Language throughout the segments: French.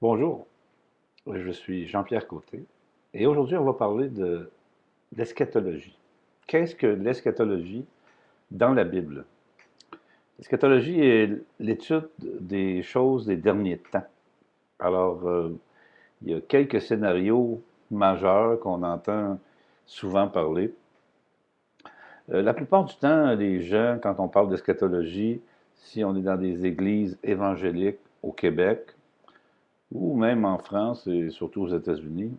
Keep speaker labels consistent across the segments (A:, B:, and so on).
A: Bonjour, je suis Jean-Pierre Côté et aujourd'hui on va parler de l'eschatologie. Qu'est-ce que l'eschatologie dans la Bible? L'eschatologie est l'étude des choses des derniers temps. Alors, il y a quelques scénarios majeurs qu'on entend souvent parler. La plupart du temps, les gens, quand on parle d'eschatologie, si on est dans des églises évangéliques au Québec, ou même en France et surtout aux États-Unis,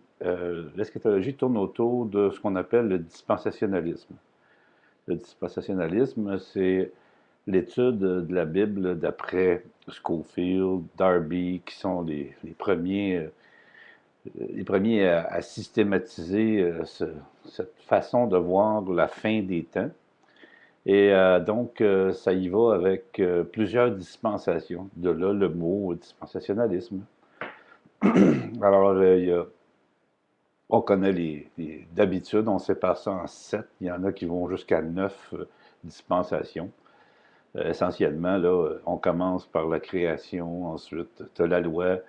A: l'eschatologie tourne autour de ce qu'on appelle le dispensationalisme. Le dispensationalisme, c'est l'étude de la Bible d'après Scofield, Darby, qui sont les premiers à systématiser cette façon de voir la fin des temps. Et donc, ça y va avec plusieurs dispensations. De là, le mot dispensationalisme. Alors, on connaît d'habitude, on sépare ça en 7. Il y en a qui vont jusqu'à 9 dispensations. Essentiellement, là, on commence par la création, ensuite, tu as la loi,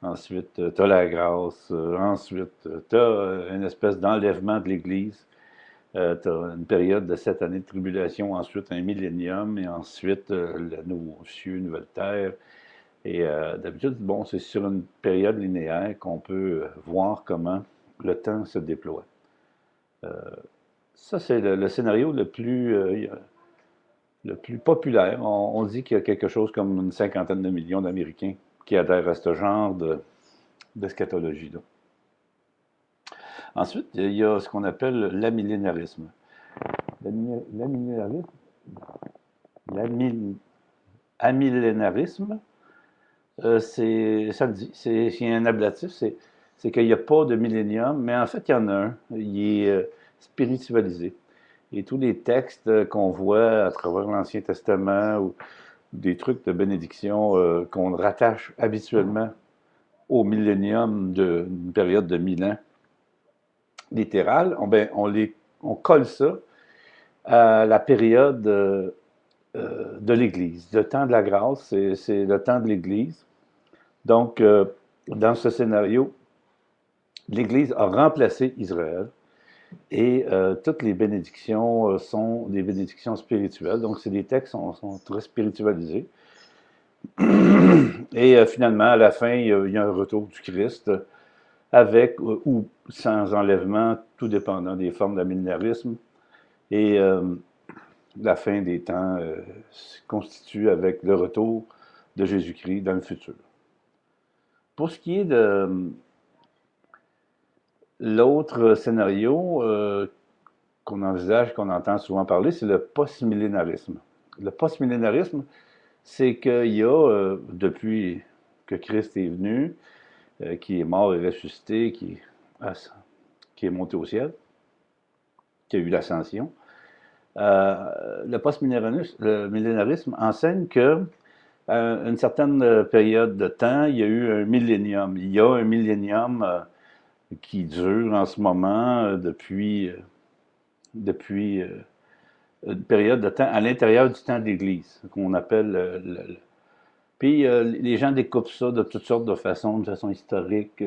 A: ensuite, tu as la grâce, ensuite, tu as une espèce d'enlèvement de l'Église, tu as une période de 7 années de tribulation, ensuite un millénium, et ensuite le nouveau cieux, nouvelle terre. Et d'habitude, bon, c'est sur une période linéaire qu'on peut voir comment le temps se déploie. Ça, c'est le scénario le plus populaire. On dit qu'il y a quelque chose comme une cinquantaine de millions d'Américains qui adhèrent à ce genre d'eschatologie-là. Ensuite, il y a ce qu'on appelle l'amillénarisme. L'amillénarisme, l'amillénarisme, ça le dit, c'est un ablatif, c'est qu'il n'y a pas de millénium, mais en fait, il y en a un. Il est spiritualisé. Et tous les textes qu'on voit à travers l'Ancien Testament ou des trucs de bénédiction qu'on rattache habituellement au millénium d'une période de 1000 ans littérale, on colle ça à la période de l'Église. Le temps de la grâce, c'est le temps de l'Église. Donc, dans ce scénario, l'Église a remplacé Israël et toutes les bénédictions sont des bénédictions spirituelles. Donc, c'est des textes qui sont très spiritualisés. Et finalement, à la fin, il y a un retour du Christ avec ou sans enlèvement, tout dépendant des formes d'amillénarisme. Et la fin des temps se constitue avec le retour de Jésus-Christ dans le futur. Pour ce qui est de l'autre scénario qu'on envisage, qu'on entend souvent parler, c'est le post-millénarisme. Le post-millénarisme, c'est qu'il y a, depuis que Christ est venu, qui est mort et ressuscité, qui est monté au ciel, qui a eu l'ascension, le post-millénarisme enseigne que une certaine période de temps, il y a eu un millénium. Il y a un millénium qui dure en ce moment depuis une période de temps à l'intérieur du temps de l'Église, qu'on appelle Puis les gens découpent ça de toutes sortes de façon historique,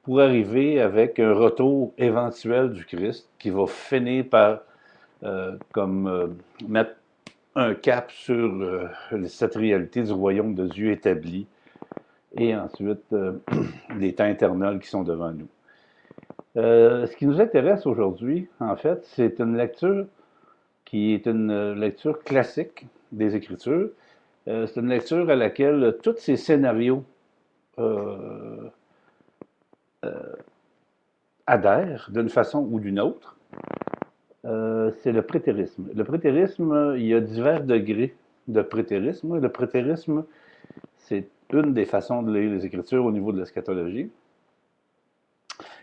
A: pour arriver avec un retour éventuel du Christ qui va finir par mettre un cap sur cette réalité du royaume de Dieu établi et ensuite les temps éternels qui sont devant nous. Ce qui nous intéresse aujourd'hui, en fait, c'est une lecture qui est une lecture classique des Écritures. C'est une lecture à laquelle tous ces scénarios euh, adhèrent d'une façon ou d'une autre. C'est le prétérisme. Le prétérisme, il y a divers degrés de prétérisme. Le prétérisme, c'est une des façons de lire les Écritures au niveau de l'eschatologie.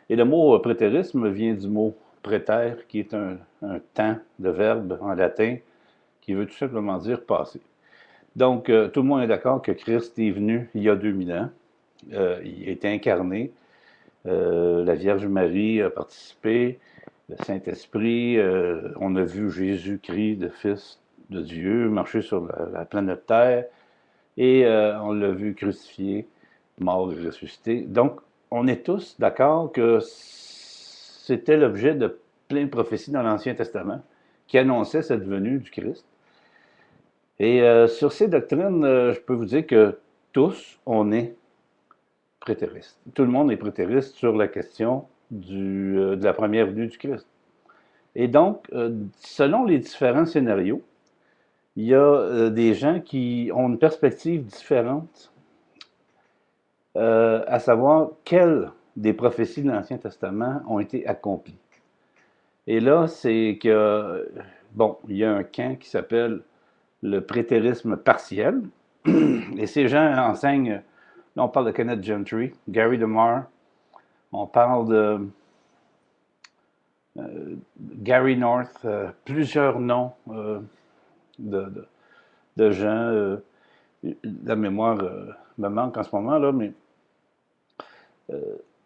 A: Et le mot prétérisme vient du mot préter, qui est un temps de verbe en latin, qui veut tout simplement dire passer. Donc, tout le monde est d'accord que Christ est venu il y a 2000 ans. Il a été incarné. La Vierge Marie a participé. Le Saint-Esprit, on a vu Jésus-Christ, le Fils de Dieu, marcher sur la planète Terre. Et on l'a vu crucifié. mort et ressuscité. Donc, on est tous d'accord que c'était l'objet de plein de prophéties dans l'Ancien Testament qui annonçaient cette venue du Christ. Et sur ces doctrines, je peux vous dire que tous, on est prétéristes. Tout le monde est prétériste sur la question de la première venue du Christ. Et donc, selon les différents scénarios, il y a des gens qui ont une perspective différente, à savoir quelles des prophéties de l'Ancien Testament ont été accomplies. Et là, c'est que, bon, il y a un camp qui s'appelle le prétérisme partiel, et ces gens enseignent, là on parle de Kenneth Gentry, Gary DeMar, on parle de Gary North, plusieurs noms de, de, de gens, la mémoire me manque en ce moment, là, mais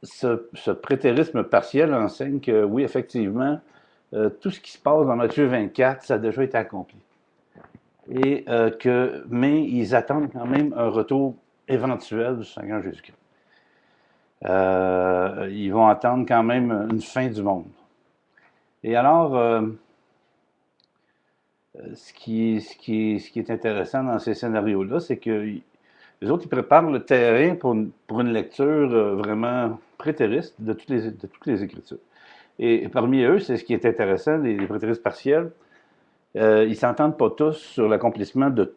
A: ce prétérisme partiel enseigne que oui, effectivement, tout ce qui se passe dans Matthieu 24, ça a déjà été accompli. Et mais ils attendent quand même un retour éventuel du Seigneur Jésus-Christ. Ils vont attendre quand même une fin du monde. Et alors, ce qui est intéressant dans ces scénarios-là, c'est que les autres, ils préparent le terrain pour une lecture vraiment prétériste de toutes les Écritures. Et parmi eux, c'est ce qui est intéressant, les prétéristes partiels, ils ne s'entendent pas tous sur l'accomplissement de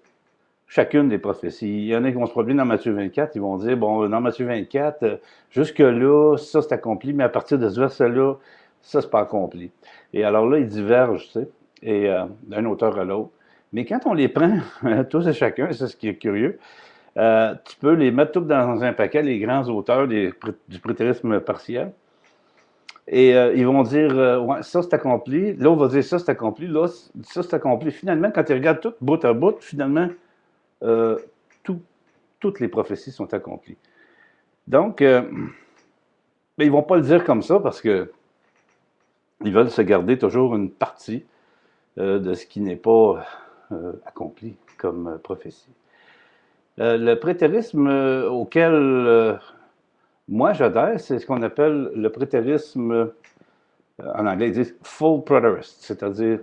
A: chacune des prophéties. Il y en a qui vont se promener dans Matthieu 24, ils vont dire, bon, dans Matthieu 24, jusque-là, ça c'est accompli, mais à partir de ce verset-là, ça c'est pas accompli. Et alors là, ils divergent, tu sais, et d'un auteur à l'autre. Mais quand on les prend, tous et chacun, c'est ce qui est curieux, tu peux les mettre tous dans un paquet, les grands auteurs du prétérisme partiel, et ils vont dire, ouais, ça c'est accompli, l'autre va dire, ça c'est accompli, là, ça c'est accompli. Finalement, quand ils regardent tout bout à bout, finalement, euh, toutes les prophéties sont accomplies. Donc, mais ils ne vont pas le dire comme ça parce que ils veulent se garder toujours une partie de ce qui n'est pas accompli comme prophétie. Le prétérisme auquel moi j'adhère, c'est ce qu'on appelle le prétérisme, en anglais ils disent full preterist, c'est-à-dire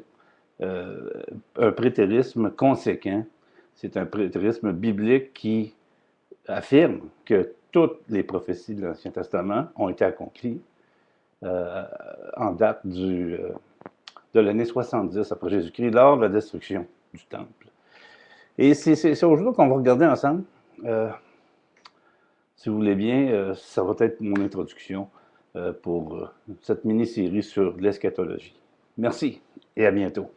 A: un prétérisme conséquent. C'est un prétérisme biblique qui affirme que toutes les prophéties de l'Ancien Testament ont été accomplies en date de l'année 70 après Jésus-Christ, lors de la destruction du Temple. Et c'est aujourd'hui qu'on va regarder ensemble. Si vous voulez bien, ça va être mon introduction pour cette mini-série sur l'eschatologie. Merci et à bientôt.